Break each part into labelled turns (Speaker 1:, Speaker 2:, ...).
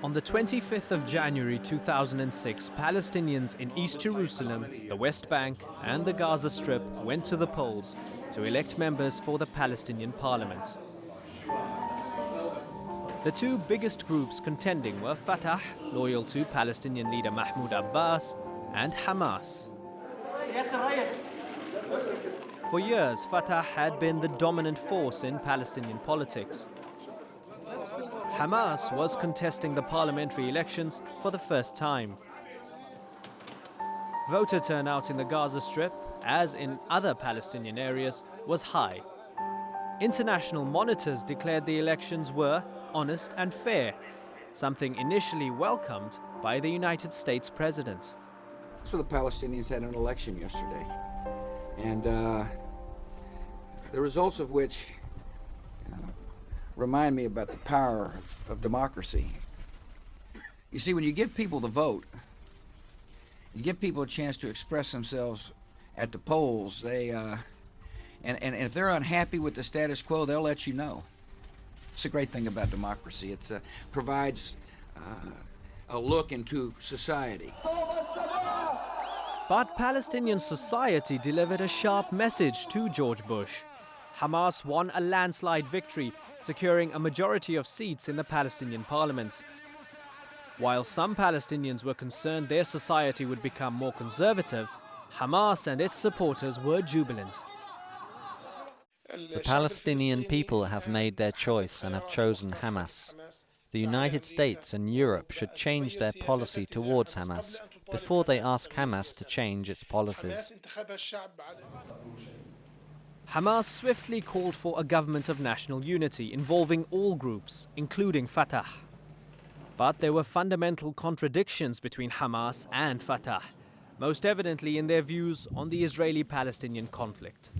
Speaker 1: On the 25th of January 2006, Palestinians in East Jerusalem, the West Bank and the Gaza Strip went to the polls to elect members for the Palestinian parliament. The two biggest groups contending were Fatah, loyal to Palestinian leader Mahmoud Abbas, and Hamas. For years, Fatah had been the dominant force in Palestinian politics. Hamas was contesting the parliamentary elections for the first time. Voter turnout in the Gaza Strip, as in other Palestinian areas, was high. International monitors declared the elections were honest and fair, something initially welcomed by the United States president.
Speaker 2: So the Palestinians had an election yesterday, and the results of which remind me about the power of democracy. You see, when you give people the vote, you give people a chance to express themselves at the polls. And if they're unhappy with the status quo, they'll let you know. It's a great thing about democracy. It provides a look into society.
Speaker 1: But Palestinian society delivered a sharp message to George Bush. Hamas won a landslide victory, securing a majority of seats in the Palestinian parliament. While some Palestinians were concerned their society would become more conservative, Hamas and its supporters were jubilant.
Speaker 3: The Palestinian people have made their choice and have chosen Hamas. The United States and Europe should change their policy towards Hamas before they ask Hamas to change its policies.
Speaker 1: Hamas swiftly called for a government of national unity involving all groups, including Fatah. But there were fundamental contradictions between Hamas and Fatah, most evidently in their views on the Israeli-Palestinian conflict.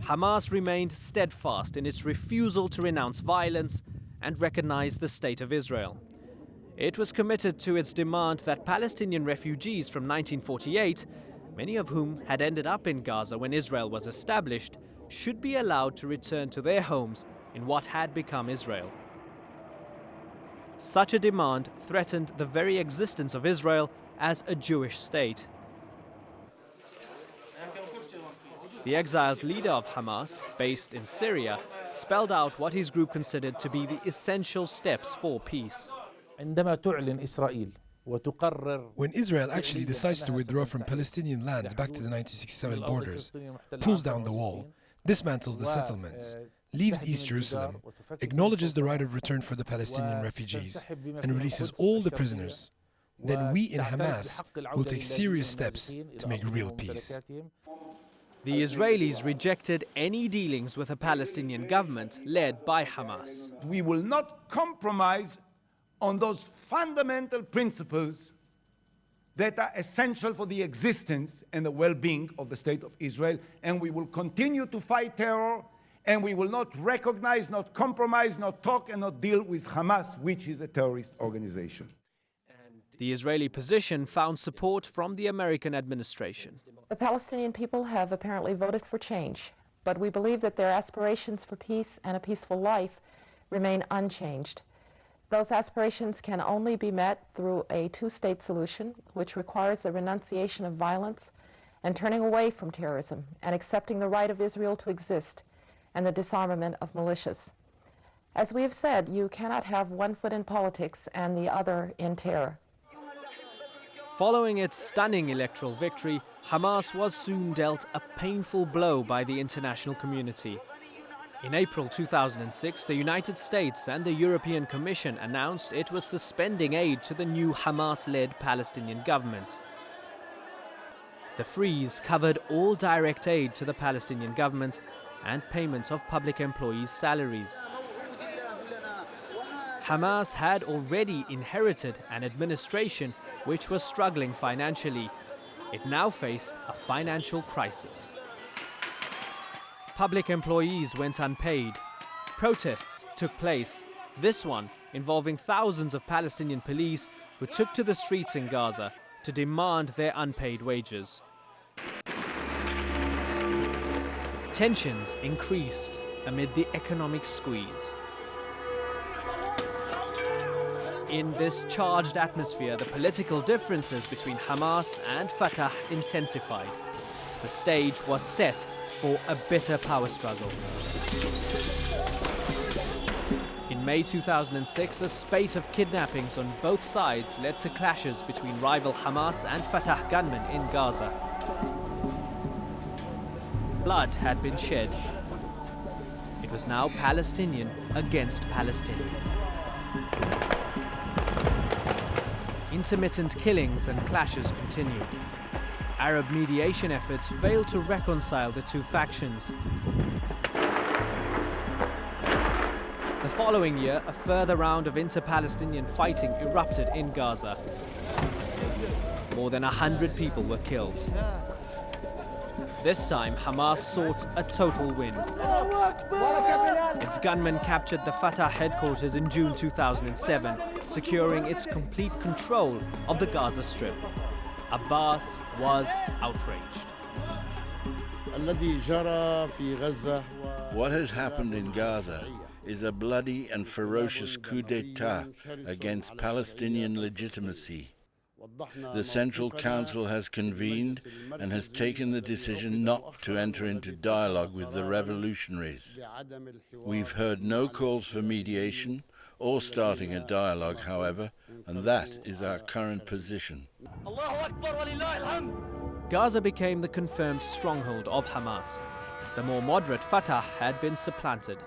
Speaker 1: Hamas remained steadfast in its refusal to renounce violence and recognize the State of Israel. It was committed to its demand that Palestinian refugees from 1948, many of whom had ended up in Gaza when Israel was established, should be allowed to return to their homes in what had become Israel. Such a demand threatened the very existence of Israel as a Jewish state. The exiled leader of Hamas, based in Syria, spelled out what his group considered to be the essential steps for peace.
Speaker 4: When Israel actually decides to withdraw from Palestinian land back to the 1967 borders, pulls down the wall, dismantles the settlements, leaves East Jerusalem, acknowledges the right of return for the Palestinian refugees, and releases all the prisoners, then we in Hamas will take serious steps to make real peace.
Speaker 1: The Israelis rejected any dealings with a Palestinian government led by Hamas.
Speaker 5: We will not compromise on those fundamental principles that are essential for the existence and the well-being of the State of Israel, and we will continue to fight terror, and we will not recognize, not compromise, not talk, and not deal with Hamas, which is a terrorist organization.
Speaker 1: The Israeli position found support from the American administration.
Speaker 6: The Palestinian people have apparently voted for change, but we believe that their aspirations for peace and a peaceful life remain unchanged. Those aspirations can only be met through a two-state solution, which requires the renunciation of violence and turning away from terrorism and accepting the right of Israel to exist and the disarmament of militias. As we have said, you cannot have one foot in politics and the other in terror.
Speaker 1: Following its stunning electoral victory, Hamas was soon dealt a painful blow by the international community. In April 2006, the United States and the European Commission announced it was suspending aid to the new Hamas-led Palestinian government. The freeze covered all direct aid to the Palestinian government and payment of public employees' salaries. Hamas had already inherited an administration which was struggling financially. It now faced a financial crisis. Public employees went unpaid. Protests took place, this one involving thousands of Palestinian police who took to the streets in Gaza to demand their unpaid wages. Tensions increased amid the economic squeeze. In this charged atmosphere, the political differences between Hamas and Fatah intensified. The stage was set for a bitter power struggle. In May 2006, a spate of kidnappings on both sides led to clashes between rival Hamas and Fatah gunmen in Gaza. Blood had been shed. It was now Palestinian against Palestinian. Intermittent killings and clashes continued. Arab mediation efforts failed to reconcile the two factions. The following year, a further round of inter-Palestinian fighting erupted in Gaza. More than 100 people were killed. This time, Hamas sought a total win. Its gunmen captured the Fatah headquarters in June 2007, securing its complete control of the Gaza Strip. Abbas was outraged.
Speaker 7: What has happened in Gaza is a bloody and ferocious coup d'etat against Palestinian legitimacy. The Central Council has convened and has taken the decision not to enter into dialogue with the revolutionaries. We've heard no calls for mediation or starting a dialogue, however, and that is our current position.
Speaker 1: Gaza became the confirmed stronghold of Hamas. The more moderate Fatah had been supplanted.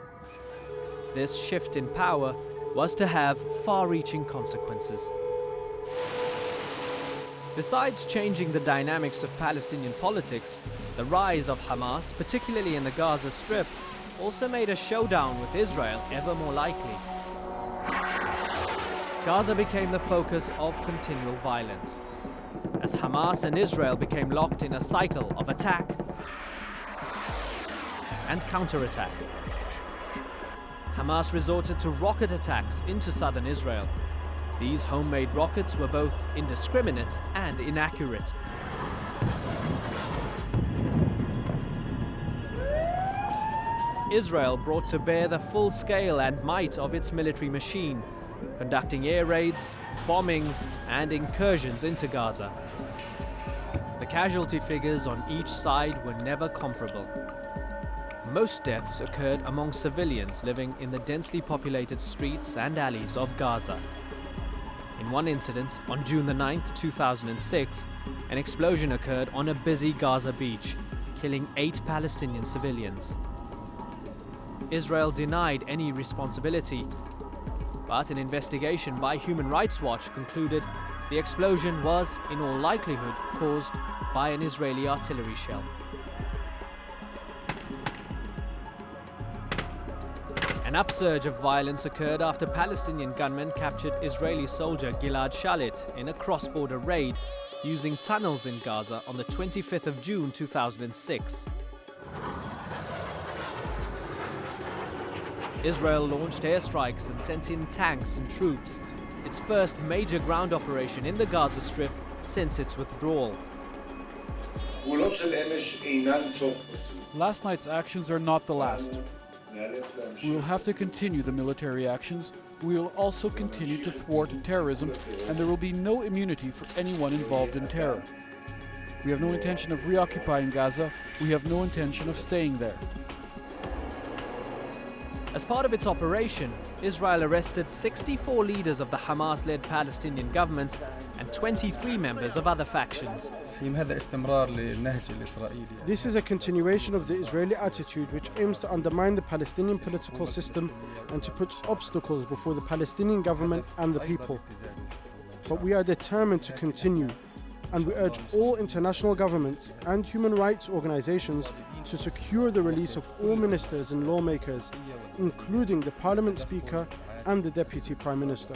Speaker 1: This shift in power was to have far-reaching consequences. Besides changing the dynamics of Palestinian politics, the rise of Hamas, particularly in the Gaza Strip, also made a showdown with Israel ever more likely. Gaza became the focus of continual violence, as Hamas and Israel became locked in a cycle of attack and counterattack. Hamas resorted to rocket attacks into southern Israel. These homemade rockets were both indiscriminate and inaccurate. Israel brought to bear the full scale and might of its military machine, conducting air raids, bombings, and incursions into Gaza. The casualty figures on each side were never comparable. Most deaths occurred among civilians living in the densely populated streets and alleys of Gaza. In one incident, on June the 9th, 2006, an explosion occurred on a busy Gaza beach, killing 8 Palestinian civilians. Israel denied any responsibility, but an investigation by Human Rights Watch concluded the explosion was, in all likelihood, caused by an Israeli artillery shell. An upsurge of violence occurred after Palestinian gunmen captured Israeli soldier Gilad Shalit in a cross-border raid using tunnels in Gaza on the 25th of June 2006. Israel launched airstrikes and sent in tanks and troops, its first major ground operation in the Gaza Strip since its withdrawal.
Speaker 8: Last night's actions are not the last. We will have to continue the military actions. We will also continue to thwart terrorism, and there will be no immunity for anyone involved in terror. We have no intention of reoccupying Gaza. We have no intention of staying there.
Speaker 1: As part of its operation, Israel arrested 64 leaders of the Hamas-led Palestinian government and 23 members of other factions.
Speaker 9: This is a continuation of the Israeli attitude which aims to undermine the Palestinian political system and to put obstacles before the Palestinian government and the people. But we are determined to continue, and we urge all international governments and human rights organizations to secure the release of all ministers and lawmakers, including the Parliament Speaker and the Deputy Prime Minister.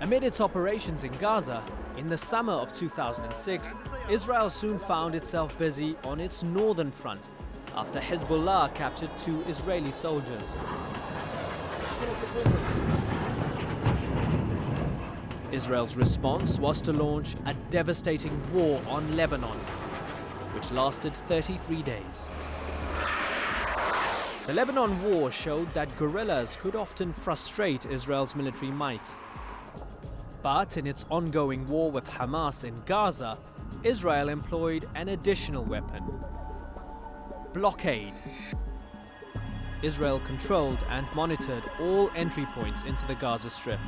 Speaker 1: Amid its operations in Gaza, in the summer of 2006, Israel soon found itself busy on its northern front after Hezbollah captured 2 Israeli soldiers. Israel's response was to launch a devastating war on Lebanon, which lasted 33 days. The Lebanon War showed that guerrillas could often frustrate Israel's military might. But in its ongoing war with Hamas in Gaza, Israel employed an additional weapon: blockade. Israel controlled and monitored all entry points into the Gaza Strip.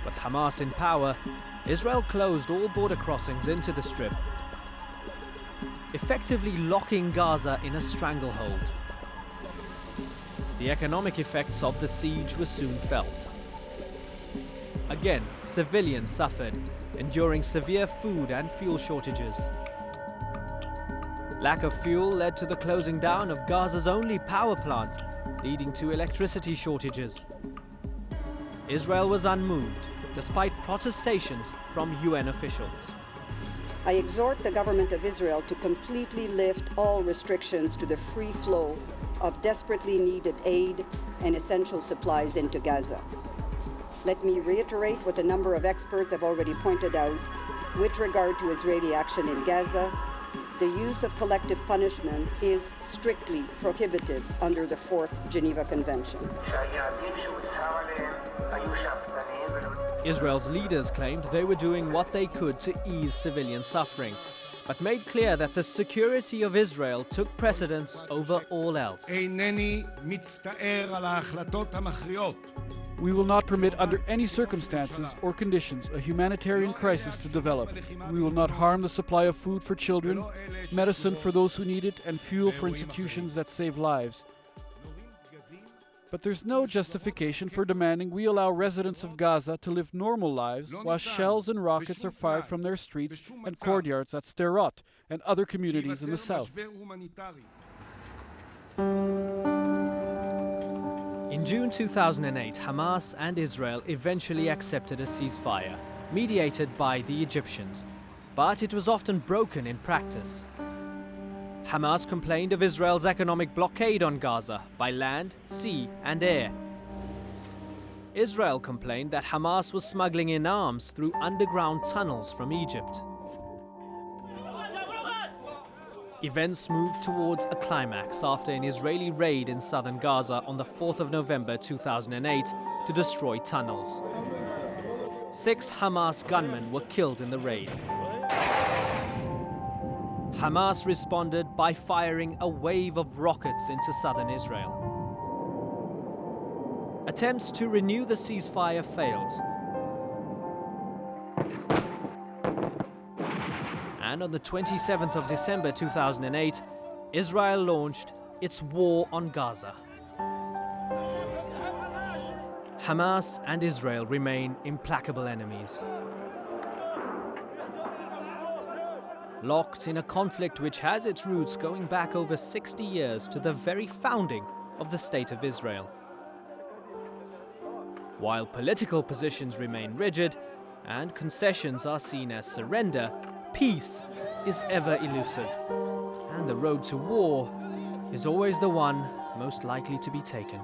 Speaker 1: With Hamas in power, Israel closed all border crossings into the Strip, effectively locking Gaza in a stranglehold. The economic effects of the siege were soon felt. Again, civilians suffered, enduring severe food and fuel shortages. Lack of fuel led to the closing down of Gaza's only power plant, leading to electricity shortages. Israel was unmoved, despite protestations from UN officials.
Speaker 10: I exhort the government of Israel to completely lift all restrictions to the free flow of desperately needed aid and essential supplies into Gaza. Let me reiterate what a number of experts have already pointed out with regard to Israeli action in Gaza. The use of collective punishment is strictly prohibited under the 4th Geneva Convention.
Speaker 1: Israel's leaders claimed they were doing what they could to ease civilian suffering, but made clear that the security of Israel took precedence over all else.
Speaker 8: We will not permit under any circumstances or conditions a humanitarian crisis to develop. We will not harm the supply of food for children, medicine for those who need it, and fuel for institutions that save lives. But there's no justification for demanding we allow residents of Gaza to live normal lives while shells and rockets are fired from their streets and courtyards at Sderot and other communities in the south.
Speaker 1: In June 2008, Hamas and Israel eventually accepted a ceasefire, mediated by the Egyptians, but it was often broken in practice. Hamas complained of Israel's economic blockade on Gaza by land, sea, and air. Israel complained that Hamas was smuggling in arms through underground tunnels from Egypt. Events moved towards a climax after an Israeli raid in southern Gaza on the 4th of November 2008 to destroy tunnels. 6 Hamas gunmen were killed in the raid. Hamas responded by firing a wave of rockets into southern Israel. Attempts to renew the ceasefire failed. And on the 27th of December 2008, Israel launched its war on Gaza. Hamas and Israel remain implacable enemies, locked in a conflict which has its roots going back over 60 years to the very founding of the State of Israel. While political positions remain rigid and concessions are seen as surrender, peace is ever elusive, and the road to war is always the one most likely to be taken.